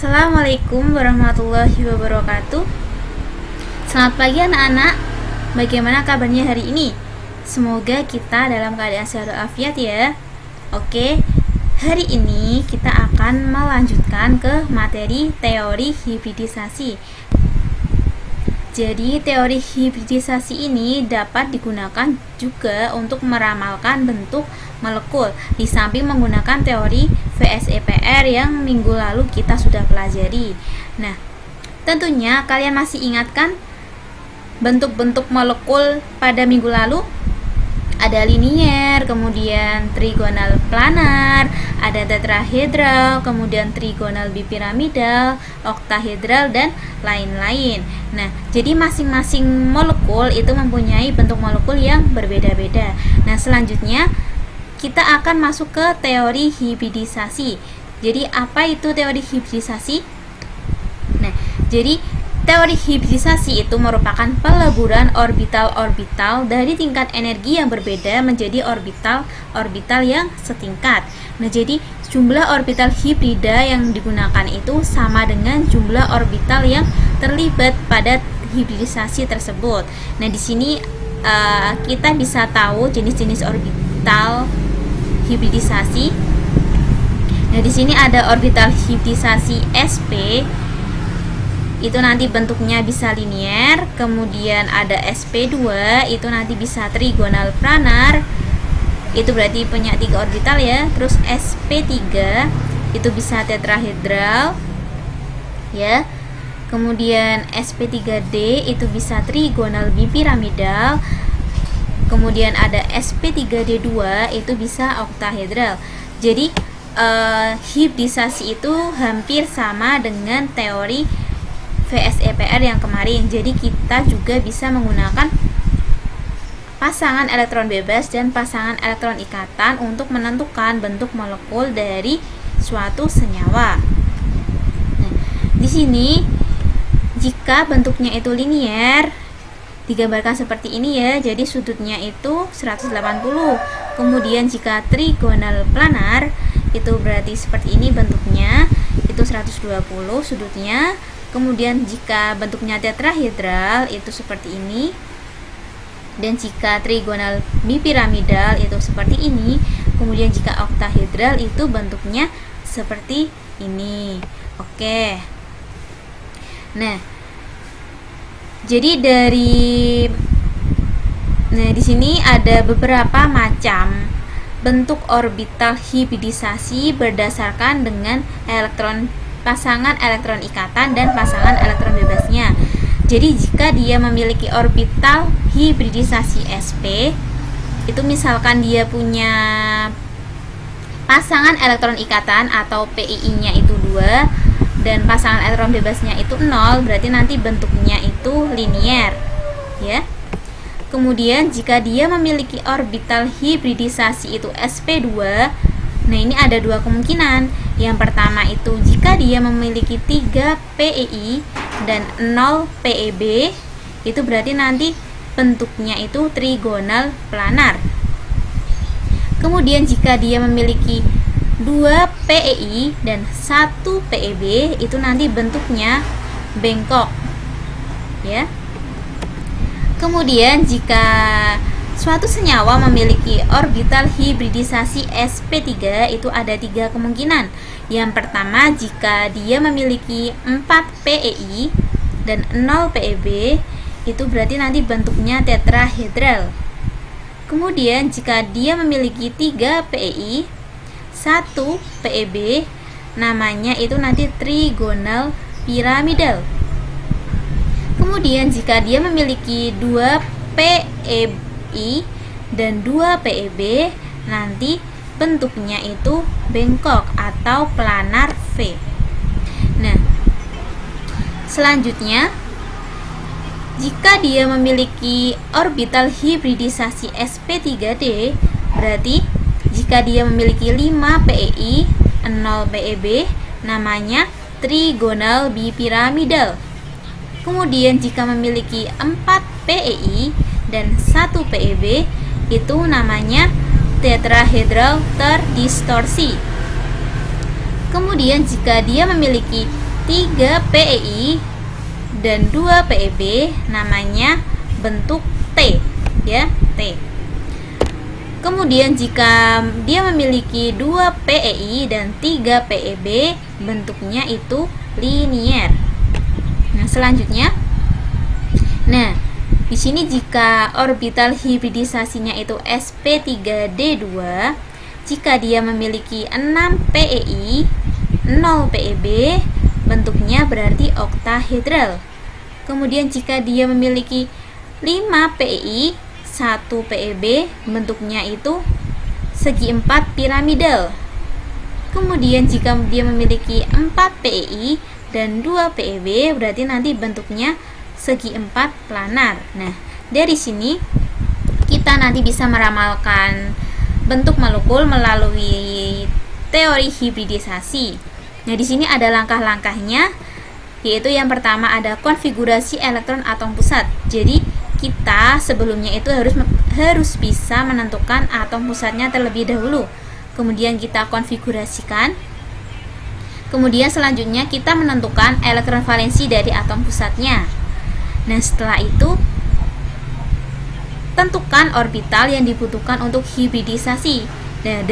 Assalamualaikum warahmatullahi wabarakatuh. Selamat pagi anak-anak. Bagaimana kabarnya hari ini? Semoga kita dalam keadaan sehat walafiat ya. Oke, hari ini kita akan melanjutkan ke materi teori hibridisasi. Jadi teori hibridisasi ini dapat digunakan juga untuk meramalkan bentuk molekul, di samping menggunakan teori VSEPR yang minggu lalu kita sudah pelajari. Nah, tentunya kalian masih ingat kan bentuk-bentuk molekul pada minggu lalu? Ada linier, kemudian trigonal planar, ada tetrahedral, kemudian trigonal bipiramidal, oktahedral, dan lain-lain. Nah, jadi masing-masing molekul itu mempunyai bentuk molekul yang berbeda-beda. Nah, selanjutnya kita akan masuk ke teori hibridisasi. Jadi, apa itu teori hibridisasi? Nah, jadi teori hibridisasi itu merupakan peleburan orbital-orbital dari tingkat energi yang berbeda menjadi orbital-orbital yang setingkat. Nah, jadi jumlah orbital hibrida yang digunakan itu sama dengan jumlah orbital yang terlibat pada hibridisasi tersebut. Nah, di sini kita bisa tahu jenis-jenis orbital hibridisasi. Nah, di sini ada orbital hibridisasi sp, itu nanti bentuknya bisa linier, kemudian ada sp2, itu nanti bisa trigonal planar, itu berarti punya 3 orbital ya. Terus sp3 itu bisa tetrahedral ya. Kemudian sp3d itu bisa trigonal bipiramidal. Kemudian ada sp3d2 itu bisa oktahedral. Jadi hibridisasi itu hampir sama dengan teori VSEPR yang kemarin. Jadi kita juga bisa menggunakan pasangan elektron bebas dan pasangan elektron ikatan untuk menentukan bentuk molekul dari suatu senyawa. Nah, di sini jika bentuknya itu linier digambarkan seperti ini ya. Jadi sudutnya itu 180. Kemudian jika trigonal planar itu berarti seperti ini bentuknya, itu 120 sudutnya. Kemudian jika bentuknya tetrahedral itu seperti ini. Dan jika trigonal bipiramidal itu seperti ini. Kemudian jika oktahedral itu bentuknya seperti ini. Oke. Nah, jadi di sini ada beberapa macam bentuk orbital hibridisasi berdasarkan dengan pasangan elektron ikatan dan pasangan elektron bebasnya. Jadi jika dia memiliki orbital hibridisasi sp, itu misalkan dia punya pasangan elektron ikatan atau PII-nya itu 2 dan pasangan elektron bebasnya itu 0, berarti nanti bentuknya itu linier ya. Kemudian jika dia memiliki orbital hibridisasi itu sp2, nah ini ada 2 kemungkinan. Yang pertama itu jika dia memiliki 3 PEI dan 0 PEB, itu berarti nanti bentuknya itu trigonal planar. Kemudian jika dia memiliki 2 PEI dan 1 PEB, itu nanti bentuknya bengkok ya. Kemudian jika suatu senyawa memiliki orbital hibridisasi sp3, itu ada 3 kemungkinan. Yang pertama jika dia memiliki 4 PEI dan 0 PEB, itu berarti nanti bentuknya tetrahedral. Kemudian jika dia memiliki 3 PEI 1 PEB, namanya itu nanti trigonal piramidal. Kemudian jika dia memiliki 2 PEI dan 2 PEB, nanti bentuknya itu bengkok atau planar V. Nah, selanjutnya jika dia memiliki orbital hibridisasi sp3d, berarti jika dia memiliki 5 PEI 0 PEB, namanya trigonal bipiramidal. Kemudian jika memiliki 4 PEI dan 1 PEB, itu namanya tetrahedral terdistorsi. Kemudian jika dia memiliki 3 PeI dan 2 PeB namanya bentuk T, ya, T. Kemudian jika dia memiliki 2 PeI dan 3 PeB, bentuknya itu linier. Nah, selanjutnya, di sini jika orbital hibridisasinya itu sp3d2, jika dia memiliki 6 PeI, 0 PeB, bentuknya berarti oktahedral. Kemudian jika dia memiliki 5 PeI, 1 PeB, bentuknya itu segi 4 piramidal. Kemudian jika dia memiliki 4 PeI dan 2 PeB, berarti nanti bentuknya segi 4 planar. Nah, dari sini kita nanti bisa meramalkan bentuk molekul melalui teori hibridisasi. Nah, di sini ada langkah-langkahnya, yaitu yang pertama ada konfigurasi elektron atom pusat. Jadi kita sebelumnya itu harus bisa menentukan atom pusatnya terlebih dahulu. Kemudian kita konfigurasikan. Kemudian selanjutnya kita menentukan elektron valensi dari atom pusatnya. Nah, setelah itu tentukan orbital yang dibutuhkan untuk hibridisasi. Nah,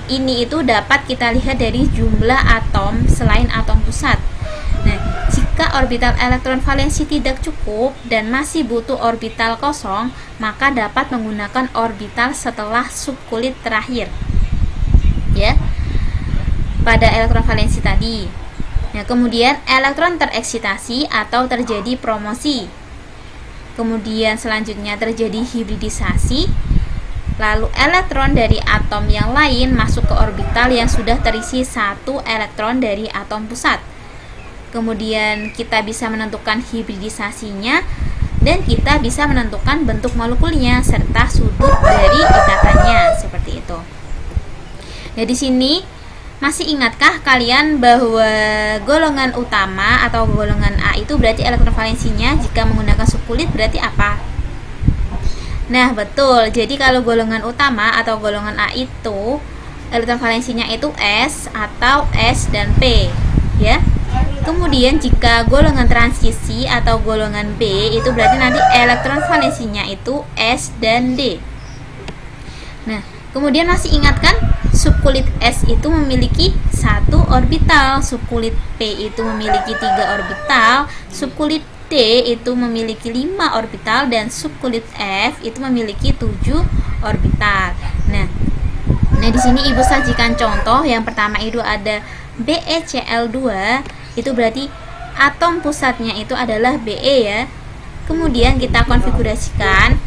ini itu dapat kita lihat dari jumlah atom selain atom pusat. Nah, jika orbital elektron valensi tidak cukup dan masih butuh orbital kosong, maka dapat menggunakan orbital setelah subkulit terakhir, ya, pada elektron valensi tadi. Nah, kemudian elektron tereksitasi atau terjadi promosi. Kemudian selanjutnya terjadi hibridisasi. Lalu elektron dari atom yang lain masuk ke orbital yang sudah terisi 1 elektron dari atom pusat. Kemudian kita bisa menentukan hibridisasinya dan kita bisa menentukan bentuk molekulnya serta sudut dari ikatannya, seperti itu. Nah, di sini masih ingatkah kalian bahwa golongan utama atau golongan A itu berarti elektron valensinya jika menggunakan subkulit berarti apa? Nah, betul. Jadi kalau golongan utama atau golongan A itu elektron valensinya itu S atau S dan P, ya. Kemudian jika golongan transisi atau golongan B itu berarti nanti elektron valensinya itu S dan D. Nah, kemudian masih ingatkan subkulit S itu memiliki 1 orbital, subkulit P itu memiliki 3 orbital, subkulit D itu memiliki 5 orbital, dan subkulit F itu memiliki 7 orbital. Nah, di sini Ibu sajikan contoh. Yang pertama itu ada BeCl2, itu berarti atom pusatnya itu adalah Be, ya. Kemudian kita konfigurasikan,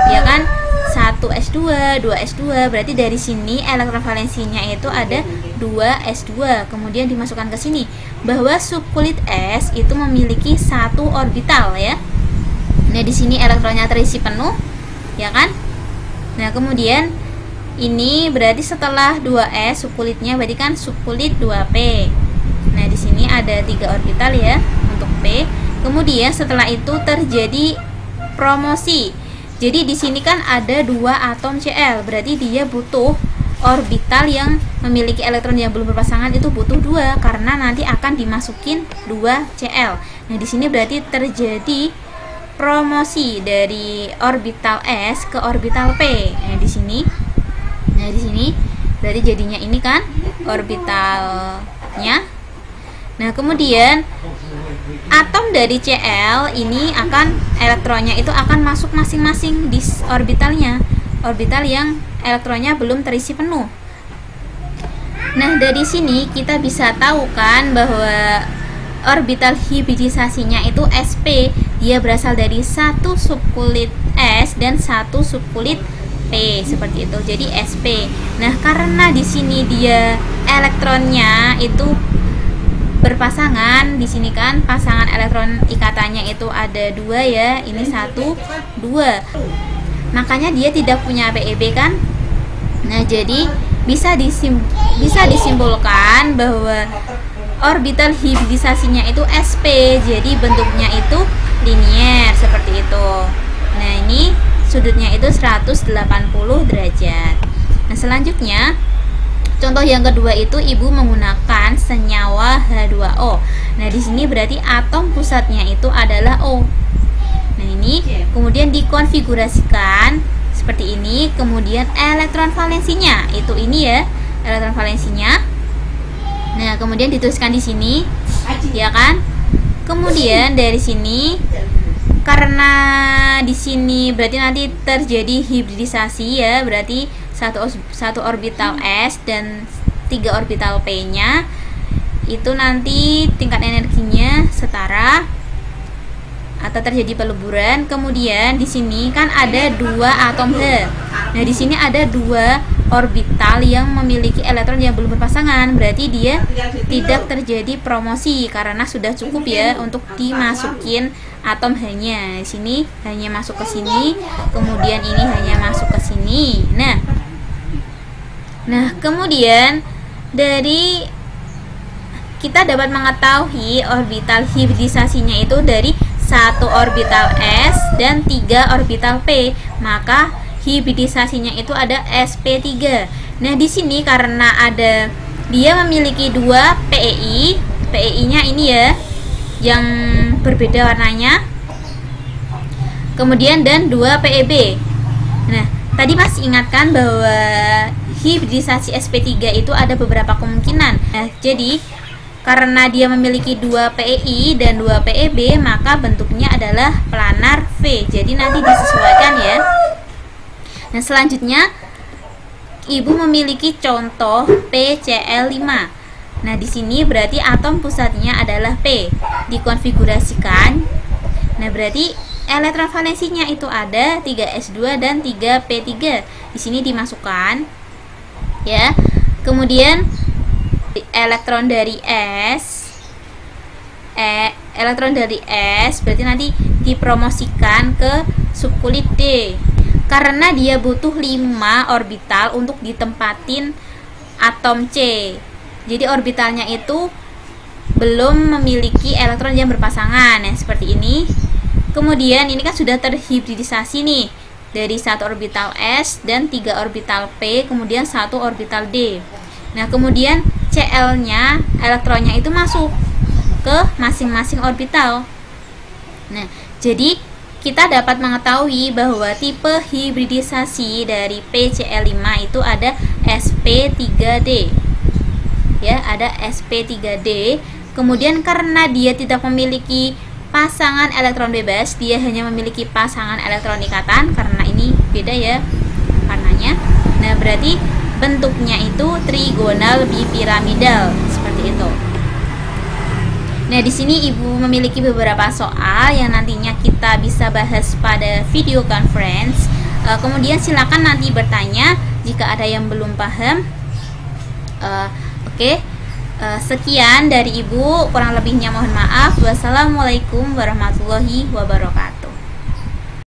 ya kan, 1s2, 2s2, berarti dari sini elektron valensinya itu ada 2s2. Kemudian dimasukkan ke sini bahwa subkulit S itu memiliki 1 orbital, ya. Nah, di sini elektronnya terisi penuh, ya kan? Nah, kemudian ini berarti setelah 2s subkulitnya berarti kan subkulit 2p. Nah, di sini ada 3 orbital, ya, untuk P. Kemudian setelah itu terjadi promosi. Jadi di sini kan ada 2 atom Cl, berarti dia butuh orbital yang memiliki elektron yang belum berpasangan itu butuh 2 karena nanti akan dimasukin 2 Cl. Nah, di sini berarti terjadi promosi dari orbital S ke orbital P. Nah, di sini berarti jadinya ini kan orbitalnya. Nah, kemudian atom dari Cl ini akan elektronnya itu akan masuk masing-masing di orbitalnya, orbital yang elektronnya belum terisi penuh. Nah, dari sini kita bisa tahu kan bahwa orbital hibridisasinya itu sp, dia berasal dari 1 subkulit S dan 1 subkulit P, seperti itu. Jadi sp. Nah, karena di sini dia elektronnya itu berpasangan, di sini kan pasangan elektron ikatannya itu ada 2, ya. Ini 1, 2. Makanya dia tidak punya PeB kan? Nah, jadi bisa disimpulkan bahwa orbital hibridisasinya itu sp. Jadi bentuknya itu linier seperti itu. Nah, ini sudutnya itu 180 derajat. Nah, selanjutnya contoh yang kedua itu Ibu menggunakan senyawa H2O. Nah, di sini berarti atom pusatnya itu adalah O. Nah, ini kemudian dikonfigurasikan seperti ini. Kemudian elektron valensinya itu ini ya, elektron valensinya. Nah, kemudian dituliskan di sini, ya kan? Kemudian dari sini, karena di sini berarti nanti terjadi hibridisasi ya, berarti satu orbital S dan 3 orbital P-nya itu nanti tingkat energinya setara atau terjadi peleburan. Kemudian di sini kan ada 2 atom H. Nah, di sini ada 2 orbital yang memiliki elektron yang belum berpasangan, berarti dia tidak terjadi promosi karena sudah cukup ya untuk dimasukin atom H-nya. Di sini hanya masuk ke sini, kemudian ini hanya masuk ke sini. Nah, kemudian dari kita dapat mengetahui orbital hibridisasinya itu dari 1 orbital S dan 3 orbital P, maka hibridisasinya itu ada sp3. Nah, di sini karena ada dia memiliki 2 PEI, PEI-nya ini ya yang berbeda warnanya. Kemudian dan 2 PEB. Nah, tadi masih ingatkan bahwa hibridisasi sp3 itu ada beberapa kemungkinan. Nah, jadi karena dia memiliki 2 PEI dan 2 PEB, maka bentuknya adalah planar V. Jadi nanti disesuaikan ya. Nah, selanjutnya Ibu memiliki contoh PCl5. Nah, di sini berarti atom pusatnya adalah P. Dikonfigurasikan. Nah, berarti elektron valensinya itu ada 3s2 dan 3p3. Di sini dimasukkan ya. Kemudian elektron dari S berarti nanti dipromosikan ke subkulit D. Karena dia butuh 5 orbital untuk ditempatin atom C. Jadi orbitalnya itu belum memiliki elektron yang berpasangan. Nah, seperti ini. Kemudian ini kan sudah terhibridisasi nih. Dari 1 orbital S dan 3 orbital P, kemudian 1 orbital D. Nah, kemudian Cl-nya, elektronnya itu masuk ke masing-masing orbital. Nah, jadi kita dapat mengetahui bahwa tipe hibridisasi dari PCl5 itu ada sp3d. Ya, ada sp3d. Kemudian karena dia tidak memiliki pasangan elektron bebas, dia hanya memiliki pasangan elektron ikatan karena ini beda ya warnanya. Nah, berarti bentuknya itu trigonal bipiramidal seperti itu. Nah, di sini Ibu memiliki beberapa soal yang nantinya kita bisa bahas pada video conference. Kemudian silakan nanti bertanya jika ada yang belum paham. Oke. Sekian dari Ibu, kurang lebihnya mohon maaf. Wassalamualaikum warahmatullahi wabarakatuh.